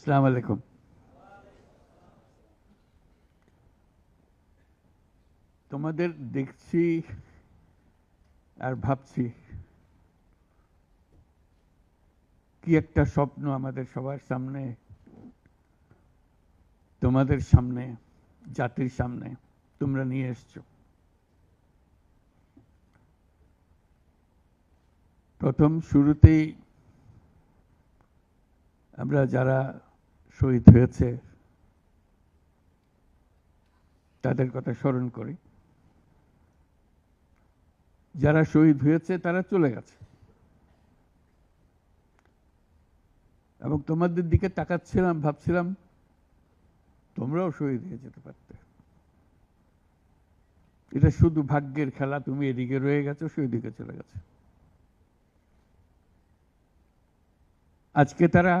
আসসালামু আলাইকুম। তোমাদের দেখছি আর ভাবছি কি একটা স্বপ্ন আমাদের সবার সামনে, তোমাদের সামনে, জাতির সামনে তোমরা নিয়ে এসছো। প্রথম শুরুতেই আমরা যারা শহীদ হয়েছে তাদের কথা স্মরণ করি। যারা শহীদ হয়েছে তারা চলে গেছে, এবং তোমাদের দিকে তাকাচ্ছিলাম, ভাবছিলাম তোমরাও শহীদ হয়ে যেতে পারতে। এটা শুধু ভাগ্যের খেলা, তুমি এদিকে রয়ে গেছো, সেই দিকে চলে গেছে। আজকে তারা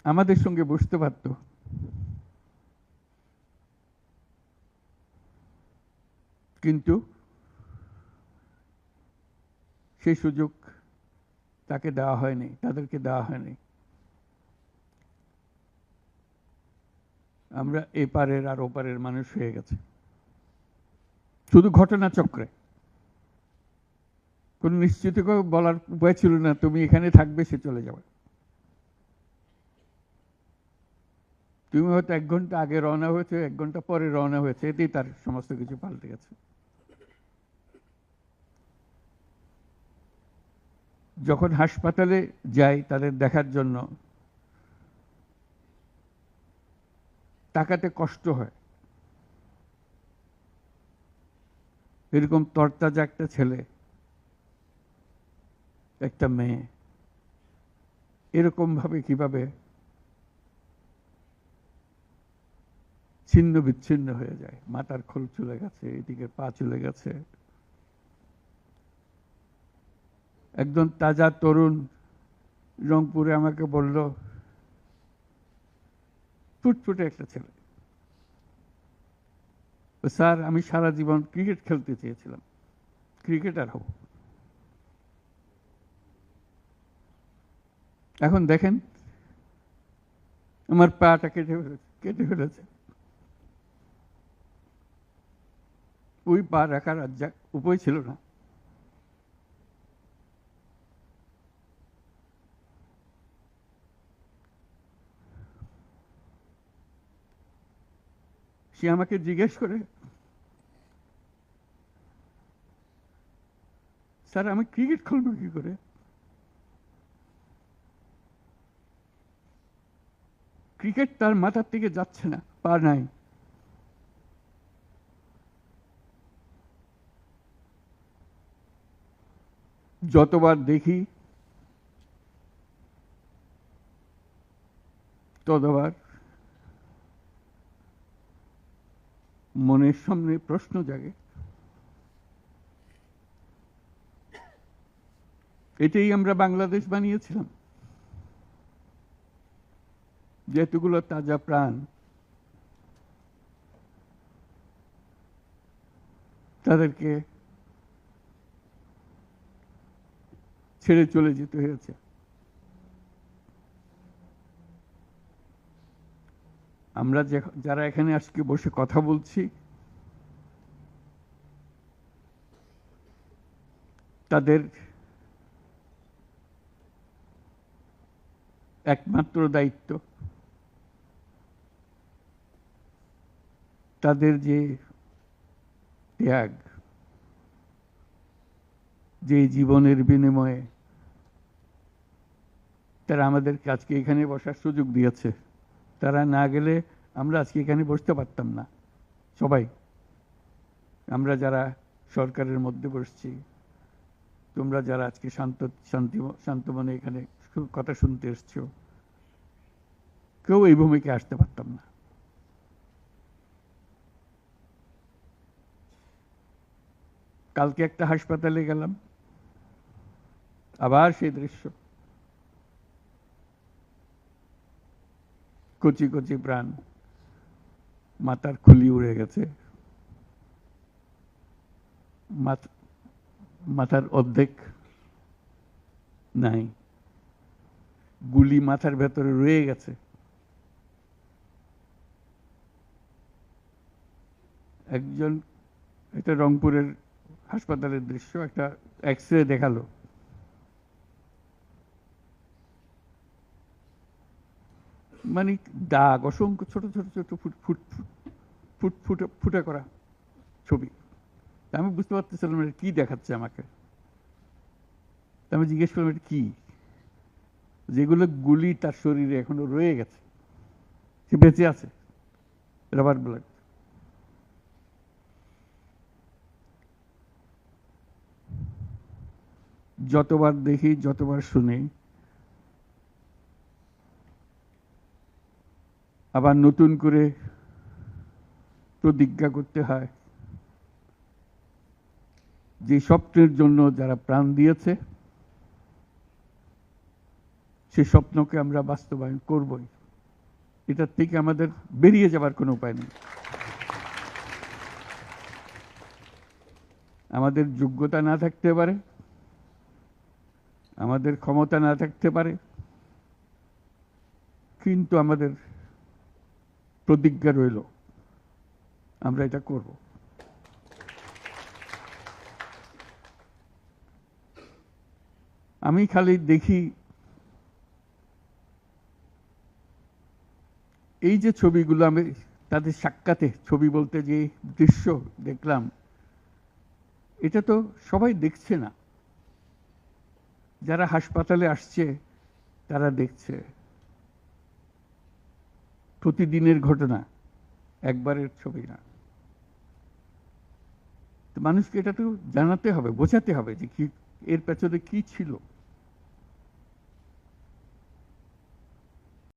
আমাদের সঙ্গে বসতে পারত, কিন্তু সেই সুযোগ তাকে দেওয়া হয়নি, তাদেরকে দেওয়া হয়নি। আমরা এপারের আর ওপারের মানুষ হয়ে গেছে শুধু ঘটনাচক্রে। কোন নিশ্চিত বলার উপায় ছিল না তুমি এখানে থাকবে, সে চলে যাবে। তুমি হয়তো 1 ঘন্টা আগে রওনা হয়েছে, 1 ঘন্টা পরে রওনা হয়েছে, এতেই তার সমস্ত কিছু পাল্টে গেছে। যখন হাসপাতালে যাই তাদের দেখার জন্য, তাকাতে কষ্ট হয়। এরকম তরতাজা একটা ছেলে, একটা মেয়ে এরকম ভাবে কিভাবে ছিন্ন বিচ্ছিন্ন হয়ে যায়। মাথার খোল চলে গেছে, এদিকে পা চলে গেছে। একজন তাজা তরুণ রংপুরে আমাকে বলল, ফুটফুটে একটা ছেলে, স্যার আমি সারা জীবন ক্রিকেট খেলতে চেয়েছিলাম, ক্রিকেটার হব। এখন দেখেন আমার পাটা কেটে ফেলেছে। ওই পা রাখার আর উপায় ছিল না। সে আমাকে জিজ্ঞেস করে, স্যার আমি ক্রিকেট খেলবো কি করে? ক্রিকেট তার মাথার থেকে যাচ্ছে না, পা নাই। যতবার দেখি ততবার মনের সামনে প্রশ্ন জাগে। এটাই আমরা বাংলাদেশ বানিয়েছিলাম, যেহেতুগুলো তাজা প্রাণ তাদেরকে ছেড়ে চলে যেতে হয়েছে। আমরা যারা এখানে আজকে বসে কথা বলছি, তাদের একমাত্র দায়িত্ব তাদের যে ত্যাগ, যে জীবনের বিনিময়ে তারা আমাদেরকে আজকে এখানে বসার সুযোগ দিয়েছে। তারা না গেলে আমরা আজকে এখানে বসতে পারতাম না। সবাই, আমরা যারা সরকারের মধ্যে বসছি, তোমরা যারা আজকে শান্ত মনে এখানে কথা শুনতে এসছো, কেউ এই ভূমিকায় আসতে পারতাম না। কালকে একটা হাসপাতালে গেলাম, আবার সেই দৃশ্য। কচি কচি প্রাণ, মাথার খুলি উড়ে গেছে, মাথার অর্ধেক নাই। গুলি মাথার ভেতরে রয়ে গেছে। একজন, এটা রংপুরের হাসপাতালের দৃশ্য, একটা এক্স-রে দেখালো, মানে দাগ, অসংখ্য ছোট ছোট ছোট ফুট ফুট ফুট ফুটে ফুটে করা ছবি। আমি বুঝতে পারতেছিলাম এটা কি দেখাচ্ছে আমাকে। আমি জিজ্ঞেস করলাম এটা কি? যেগুলো গুলি তার শরীরে এখনো রয়ে গেছে, সে বেঁচে আছে, রাবার ব্লাড। যতবার দেখি, যতবার শুনি, আবার নতুন করে প্রতিজ্ঞা করতে হয় যে স্বপ্নের জন্য যারা প্রাণ দিয়েছে সে স্বপ্নকে আমরা বাস্তবায়ন করবই। এটার থেকে আমাদের বেরিয়ে যাবার কোনো উপায় নেই। আমাদের যোগ্যতা না থাকতে পারে, আমাদের ক্ষমতা না থাকতে পারে, কিন্তু আমাদের প্রতিজ্ঞা রইল আমরা এটা করব। আমি খালি দেখি এই যে ছবিগুলো, আমি তাদের সাক্ষাতে ছবি বলতে যে দৃশ্য দেখলাম, এটা তো সবাই দেখছে না। যারা হাসপাতালে আসছে তারা দেখছে, প্রতিদিনের ঘটনা, একবারের ছবি না। তো মানুষকে এটা তো জানাতে হবে, বোঝাতে হবে যে কি এর পেছনে কি ছিল।